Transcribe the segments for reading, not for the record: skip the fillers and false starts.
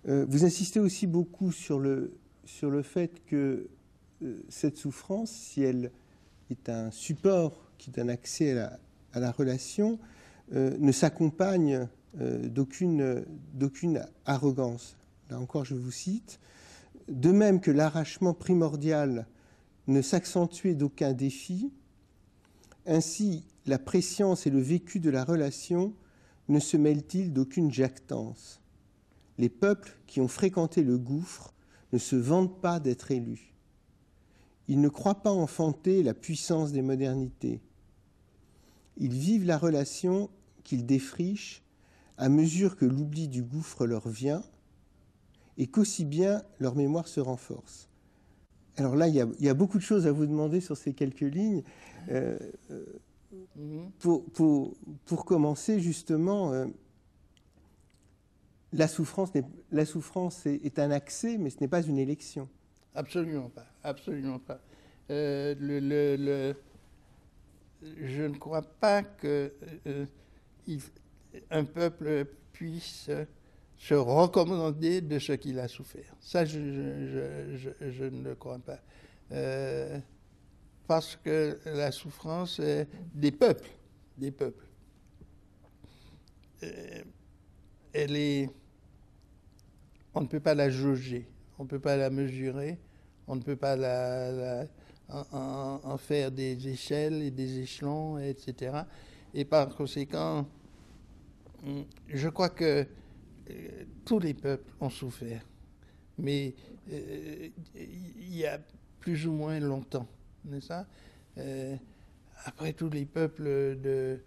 Vous insistez aussi beaucoup sur le fait que cette souffrance, si elle est un support qui donne accès à la relation, ne s'accompagne d'aucune arrogance. Là encore, je vous cite. De même que l'arrachement primordial ne s'accentuait d'aucun défi, ainsi la prescience et le vécu de la relation ne se mêlent-ils d'aucune jactance. Les peuples qui ont fréquenté le gouffre ne se vantent pas d'être élus. Ils ne croient pas enfanter la puissance des modernités. Ils vivent la relation qu'ils défrichent à mesure que l'oubli du gouffre leur vient et qu'aussi bien leur mémoire se renforce. Alors là, il y a beaucoup de choses à vous demander sur ces quelques lignes. Pour commencer, justement, la souffrance est un accès, mais ce n'est pas une élection. Absolument pas, absolument pas. Je ne crois pas que un peuple puisse se recommander de ce qu'il a souffert. Ça, je ne le crois pas. Parce que la souffrance est des peuples. Elle est... On ne peut pas la jauger, on ne peut pas la mesurer, on ne peut pas en faire des échelles et des échelons, etc. Et par conséquent, je crois que tous les peuples ont souffert, mais il y a plus ou moins longtemps, n'est-ce pas? Après tous les peuples de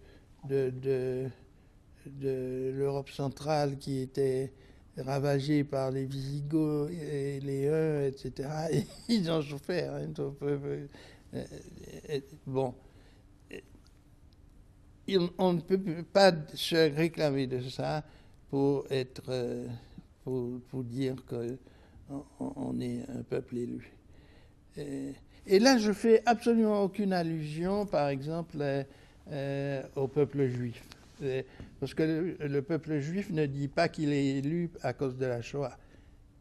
l'Europe centrale qui étaient ravagés par les Visigoths et les Huns, etc., et ils ont souffert. Hein, bon. On ne peut pas se réclamer de ça pour dire qu'on est un peuple élu. Et là, je fais absolument aucune allusion, par exemple, au peuple juif. Parce que le peuple juif ne dit pas qu'il est élu à cause de la Shoah.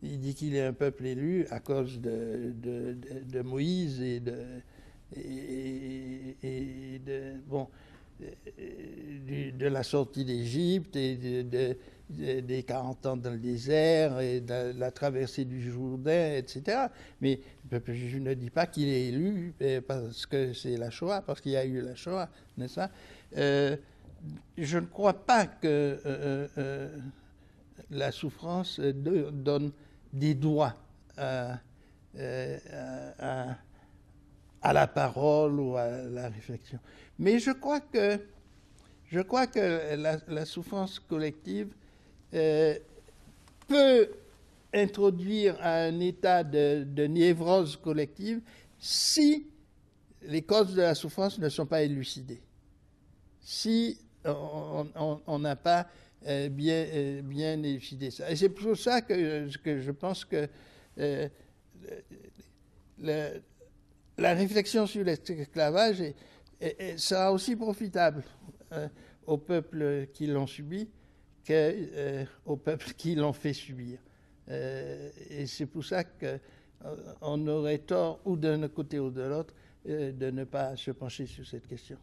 Il dit qu'il est un peuple élu à cause de Moïse et de la sortie d'Égypte et des 40 ans dans le désert et de la traversée du Jourdain, etc. Mais le peuple juif ne dit pas qu'il est élu parce que c'est la Shoah, parce qu'il y a eu la Shoah, n'est-ce pas? Je ne crois pas que la souffrance donne des droits à la parole ou à la réflexion. Mais je crois que la souffrance collective peut introduire à un état de névrose collective si les causes de la souffrance ne sont pas élucidées. Si on n'a pas bien élucidé ça. Et c'est pour ça que je pense que la réflexion sur l'esclavage sera aussi profitable aux peuples qui l'ont subi qu'aux peuples qui l'ont fait subir. Et c'est pour ça qu'on aurait tort, ou d'un côté ou de l'autre, de ne pas se pencher sur cette question.